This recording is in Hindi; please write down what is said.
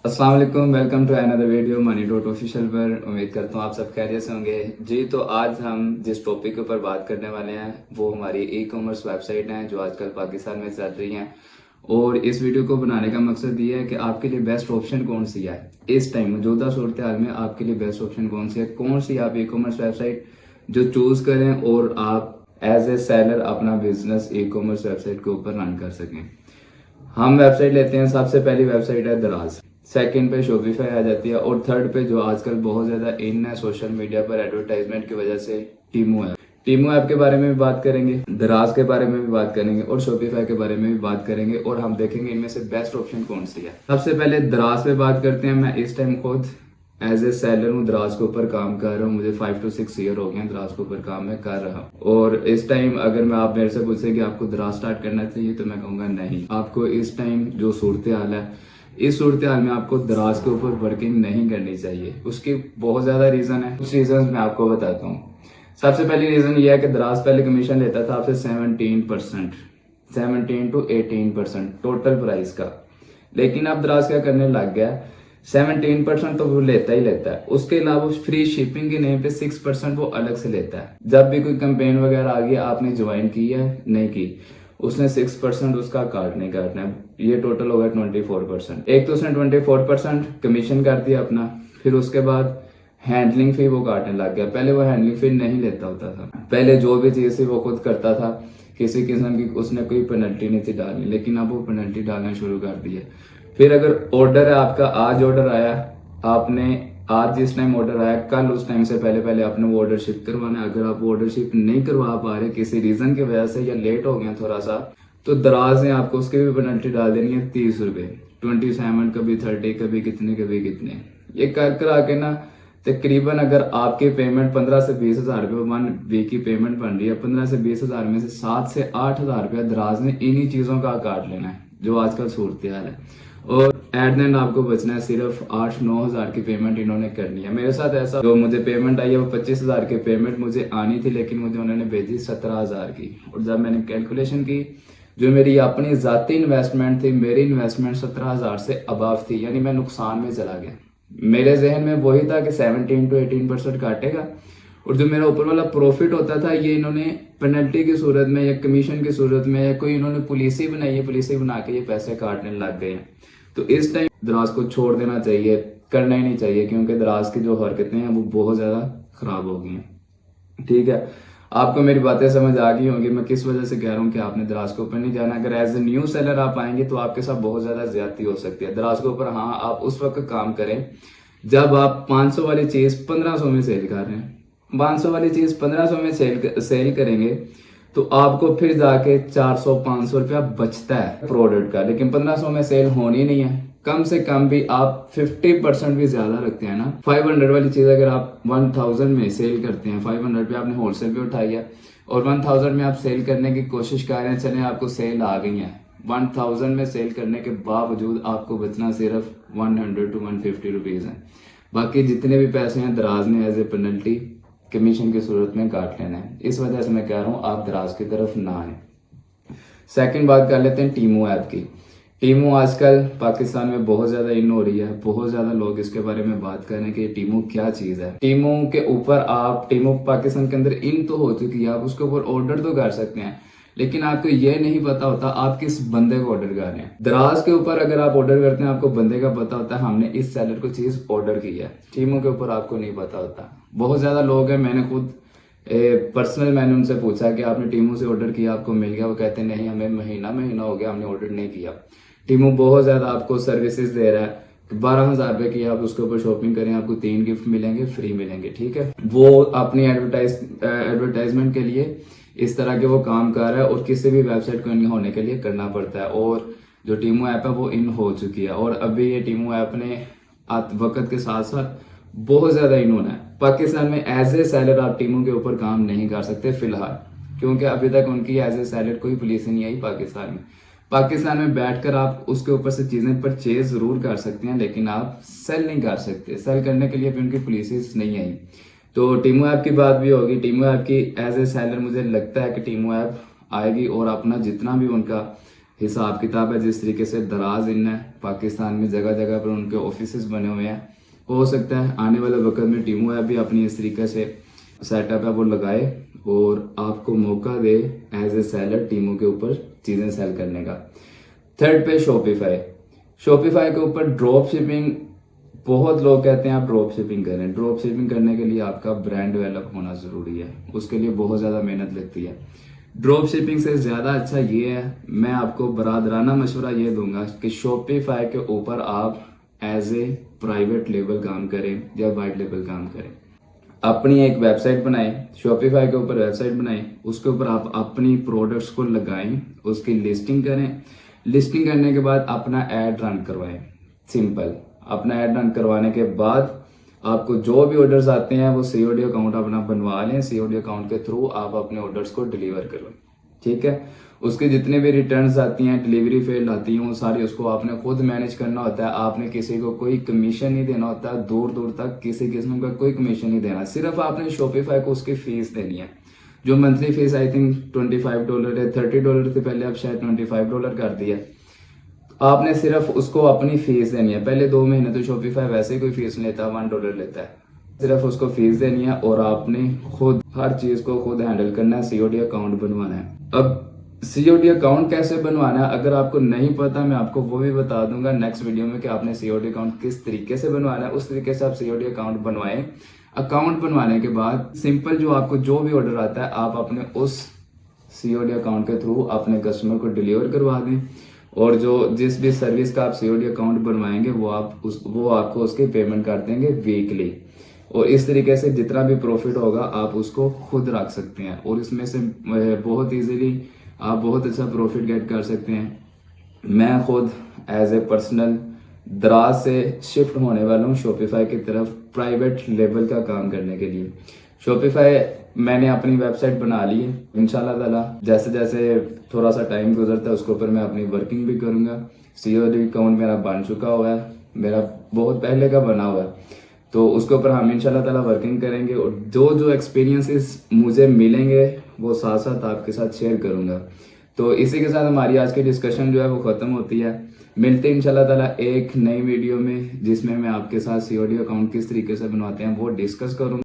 अस्सलाम वालेकुम, welcome to another video money dot official पर। उम्मीद करता हूँ आप सब खैरियत से होंगे जी। तो आज हम जिस टॉपिक के ऊपर बात करने वाले हैं वो हमारी ई कॉमर्स वेबसाइट हैं जो आजकल पाकिस्तान में चल रही हैं। और इस वीडियो को बनाने का मकसद ये है कि आपके लिए बेस्ट ऑप्शन कौन सी है इस टाइम मौजूदा सूरत हाल में। आपके लिए बेस्ट ऑप्शन कौन सी है, कौन सी आप ई कॉमर्स वेबसाइट जो चूज करें और आप एज ए सेलर अपना बिजनेस ई कॉमर्स वेबसाइट के ऊपर रन कर सकें। हम वेबसाइट लेते हैं, सबसे पहली वेबसाइट है दराज, सेकंड पे शॉपिफाई आ जाती है और थर्ड पे जो आजकल बहुत ज्यादा इन है सोशल मीडिया पर एडवर्टाइजमेंट की वजह से टीमो है। टीमो ऐप के बारे में भी बात करेंगे, दराज के बारे में भी बात करेंगे और शॉपिफाई के बारे में भी बात करेंगे और हम देखेंगे इनमें से बेस्ट ऑप्शन कौन सी है। सबसे पहले दराज पे बात करते हैं। मैं इस टाइम खुद एज ए सेलर हूँ, दराज के ऊपर काम कर रहा हूँ। मुझे 5 to 6 ईयर हो गए हैं दराज के ऊपर काम मैं कर रहा हूँ। और इस टाइम अगर मैं आप मेरे से पूछे कि आपको दराज स्टार्ट करना चाहिए तो मैं कहूँगा नहीं। आपको इस टाइम जो सूरत हाल है, इस सूरत हाल में आपको दराज के ऊपर वर्किंग नहीं करनी चाहिए। उसकी बहुत ज्यादा रीजन है, कुछ रीजन मैं आपको बताता हूँ। सबसे पहली रीजन ये है कि दराज पहले कमीशन लेता था आपसे 17%, 17 to 18% टोटल प्राइस का। लेकिन अब दराज क्या करने लग गया, 17% तो वो लेता ही लेता है, उसके अलावा फ्री शिपिंग के नेम पे 6% वो अलग से लेता है। जब भी कोई कैंपेन वगैरह आ गई, आपने ज्वाइन की है नहीं की, उसने 6% उसका काटना ही काटना है। ये टोटल होगा 24%। एक तो उसने 24% कमीशन कर दिया अपना, फिर उसके बाद हैंडलिंग फी वो काटने लग गया। पहले वो हैंडलिंग फी नहीं लेता होता था, पहले जो भी चीज थी वो खुद करता था, किसी किस्म की उसने कोई पेनल्टी नहीं थी डालनी, लेकिन अब वो पेनल्टी डालना शुरू कर दी है। फिर अगर ऑर्डर है आपका, आज ऑर्डर आया, आपने आज जिस टाइम ऑर्डर आया कल उस टाइम से पहले पहले आपने वो ऑर्डर शिप करवाना है। अगर आप ऑर्डर शिप नहीं करवा पा रहे किसी रीजन की वजह से या लेट हो गया थोड़ा सा, तो दराज ने आपको उसकी भी पेनल्टी डाल देनी है 30 रुपए, 27, कभी 30, कभी कितने। ये कर कर आके ना तकरीबन अगर आपकी पेमेंट 15 से 20 हजार रुपये 1 वीक की पेमेंट बन रही है, 15 से 20 हजार में से 7 से 8 हजार रुपया दराज ने इन्हीं चीजों का काट लेना है जो आजकल सूरत हाल है। और एट द एंड आपको बचना है सिर्फ 8-9 हजार की पेमेंट इन्होंने करनी है। मेरे साथ ऐसा जो मुझे पेमेंट आई है वो 25 हजार की पेमेंट मुझे आनी थी, लेकिन मुझे उन्होंने भेजी 17 हजार की। और जब मैंने कैलकुलेशन की, जो मेरी अपनी जाती इन्वेस्टमेंट थी, मेरी इन्वेस्टमेंट 17 हजार से अबाव थी, यानी मैं नुकसान में चला गया। मेरे जहन में वही था कि 17 to 18% काटेगा और जो मेरा ऊपर वाला प्रॉफिट होता था ये इन्होंने पेनल्टी की सूरत में या कमीशन की सूरत में या कोई इन्होंने पॉलिसी बनाई है, पॉलिसी बना के ये पैसे काटने लग गए हैं। तो इस टाइम दराज को छोड़ देना चाहिए, करना ही नहीं चाहिए, क्योंकि दराज की जो हरकतें हैं वो बहुत ज्यादा खराब हो गई हैं। ठीक है, आपको मेरी बातें समझ आ गई होंगी मैं किस वजह से कह रहा हूँ कि आपने दराज के ऊपर नहीं जाना। अगर एज ए न्यू सेलर आप आएंगे तो आपके साथ बहुत ज्यादा ज्यादती हो सकती है दराज के ऊपर। हाँ, आप उस वक्त काम करें जब आप 500 वाली चीज 1500 में सेल कर रहे हैं। 500 वाली चीज 1500 में सेल करेंगे तो आपको फिर जाके 400-500 रुपया बचता है प्रोडक्ट का, लेकिन 1500 में सेल होनी नहीं है। कम से कम भी आप 50% भी ज्यादा रखते हैं ना। 500 वाली चीज अगर आप 1000 में सेल करते हैं, 500 पे आपने होलसेल पे उठाई है और 1000 में आप सेल करने की कोशिश कर रहे हैं, चले आपको सेल आ गई है, 1000 में सेल करने के बावजूद आपको बचना सिर्फ 100 to 150 रुपीज है। बाकी जितने भी पैसे हैं दराज ने एज ए पेनल्टी कमीशन की सूरत में काट लेना है। इस वजह से मैं कह रहा हूँ आप दराज की तरफ ना आए। सेकंड बात कर लेते हैं टीमो ऐप की। टीमो आजकल पाकिस्तान में बहुत ज्यादा इन हो रही है, बहुत ज्यादा लोग इसके बारे में बात कर रहे हैं कि टीमो क्या चीज है। टीमो के ऊपर आप, टीमो पाकिस्तान के अंदर इन तो हो चुकी है, आप उसके ऊपर ऑर्डर तो कर सकते हैं, लेकिन आपको ये नहीं पता होता आप किस बंदे को ऑर्डर कर रहे हैं। दराज के ऊपर अगर आप ऑर्डर करते हैं आपको बंदे का पता होता है, हमने इस सेलर को चीज ऑर्डर की है। टीमो के ऊपर आपको नहीं पता होता। बहुत ज्यादा लोग हैं, मैंने खुद पर्सनल मैंने उनसे पूछा कि आपने टीमो से ऑर्डर किया, आपको मिल गया? वो कहते हैं नहीं, हमें महीना हो गया हमने ऑर्डर नहीं किया। टीमो बहुत ज्यादा आपको सर्विसेज दे रहा है, 12,000 रुपए की आप उसके ऊपर शॉपिंग करें, आपको 3 गिफ्ट मिलेंगे, फ्री मिलेंगे। ठीक है, वो अपनी एडवर्टाइजमेंट के लिए इस तरह के वो काम कर रहा है और किसी भी वेबसाइट को इन होने के लिए करना पड़ता है। और जो टीमो ऐप है वो इन हो चुकी है और अभी ये टीमो ऐप ने वक्त के साथ साथ बहुत ज्यादा इन होना है। पाकिस्तान में एज ए सेलर आप टीमो के ऊपर काम नहीं कर सकते फिलहाल, क्योंकि अभी तक उनकी एज ए सेलर कोई पॉलिसी नहीं आई पाकिस्तान में। पाकिस्तान में बैठकर आप उसके ऊपर से चीजें परचेज जरूर कर सकते हैं, लेकिन आप सेल नहीं कर सकते। सेल करने के लिए भी उनकी पॉलिसीज नहीं आई। तो टीमो ऐप की बात भी होगी। टीमो ऐप की एज ए सेलर मुझे लगता है कि टीमो ऐप आएगी और अपना जितना भी उनका हिसाब किताब है, जिस तरीके से दराज इन है पाकिस्तान में जगह जगह पर उनके ऑफिस बने हुए हैं, हो सकता है आने वाले वक्त में टीमो ऐप भी अपनी इस तरीके से सेटअप है वो लगाए और आपको मौका दे एज ए सेलर टीमो के ऊपर चीज़ें सेल करने का। थर्ड पे शॉपिफाई। शॉपिफाई के ऊपर ड्रॉप शिपिंग, बहुत लोग कहते हैं आप ड्रॉप शिपिंग करें। ड्रॉप शिपिंग करने के लिए आपका ब्रांड डेवलप होना ज़रूरी है, उसके लिए बहुत ज़्यादा मेहनत लगती है। ड्रॉप शिपिंग से ज़्यादा अच्छा ये है, मैं आपको बरादराना मशवरा ये दूंगा कि शॉपिफाई के ऊपर आप एज ए प्राइवेट लेवल काम करें या वाइट लेवल काम करें। अपनी एक वेबसाइट बनाएं, शॉपिफाई के ऊपर वेबसाइट बनाएं, उसके ऊपर आप अपनी प्रोडक्ट्स को लगाएं, उसकी लिस्टिंग करें। लिस्टिंग करने के बाद अपना ऐड रन करवाएं। सिंपल, अपना ऐड रन करवाने के बाद आपको जो भी ऑर्डर्स आते हैं वो सीओडी अकाउंट अपना बनवा लें। सीओडी अकाउंट के थ्रू आप अपने ऑर्डर्स को डिलीवर करो, ठीक है। उसके जितने भी रिटर्न्स आती हैं, डिलीवरी फेल आती हैं, वो सारी उसको आपने खुद मैनेज करना होता है। आपने किसी को कोई कमीशन नहीं देना होता, दूर दूर तक किसी किस्म का कोई कमीशन नहीं देना। सिर्फ आपने शॉपिफाई को उसकी फीस देनी है, जो मंथली फीस आई थिंक $25 है, $30 थी पहले, अब शायद $25 कर दिया। आपने सिर्फ उसको अपनी फीस देनी है। पहले 2 महीने तो शॉपिफाई वैसे ही कोई फीस नहीं लेता, $1 लेता है। सिर्फ उसको फीस देनी है और आपने खुद हर चीज को खुद हैंडल करना है। सीओडी अकाउंट बनवाना है। अब सीओडी अकाउंट कैसे बनवाना है अगर आपको नहीं पता, मैं आपको वो भी बता दूंगा नेक्स्ट वीडियो में कि आपने सीओडी अकाउंट किस तरीके से बनवाना है। उस तरीके से आप सीओडी अकाउंट बनवाएं। अकाउंट बनवाने के बाद सिंपल जो आपको जो भी ऑर्डर आता है आप अपने उस सीओडी अकाउंट के थ्रू अपने कस्टमर को डिलीवर करवा दें, और जो जिस भी सर्विस का आप सीओडी अकाउंट बनवाएंगे वो आपको उसके पेमेंट कर देंगे वीकली। और इस तरीके से जितना भी प्रॉफिट होगा आप उसको खुद रख सकते हैं और इसमें से बहुत इजीली आप बहुत अच्छा प्रॉफिट गेट कर सकते हैं। मैं खुद एज ए पर्सनल दराज से शिफ्ट होने वाला हूँ शॉपिफाई की तरफ, प्राइवेट लेवल का काम करने के लिए। शॉपिफाई मैंने अपनी वेबसाइट बना ली है। इंशाल्लाह ताला जैसे जैसे थोड़ा सा टाइम गुजरता है उसके ऊपर मैं अपनी वर्किंग भी करूंगा। सीओडी अकाउंट मेरा बन चुका हुआ है, मेरा बहुत पहले का बना हुआ है, तो उसके ऊपर हम इंशाल्लाह ताला वर्किंग करेंगे और जो जो एक्सपीरियंसेस मुझे मिलेंगे वो साथ साथ आपके साथ शेयर करूंगा। तो इसी के साथ हमारी आज की डिस्कशन जो है वो खत्म होती है। मिलते हैं इंशाल्लाह ताला एक नई वीडियो में जिसमें मैं आपके साथ सीओडी अकाउंट किस तरीके से बनवाते हैं वो डिस्कस करूंगा।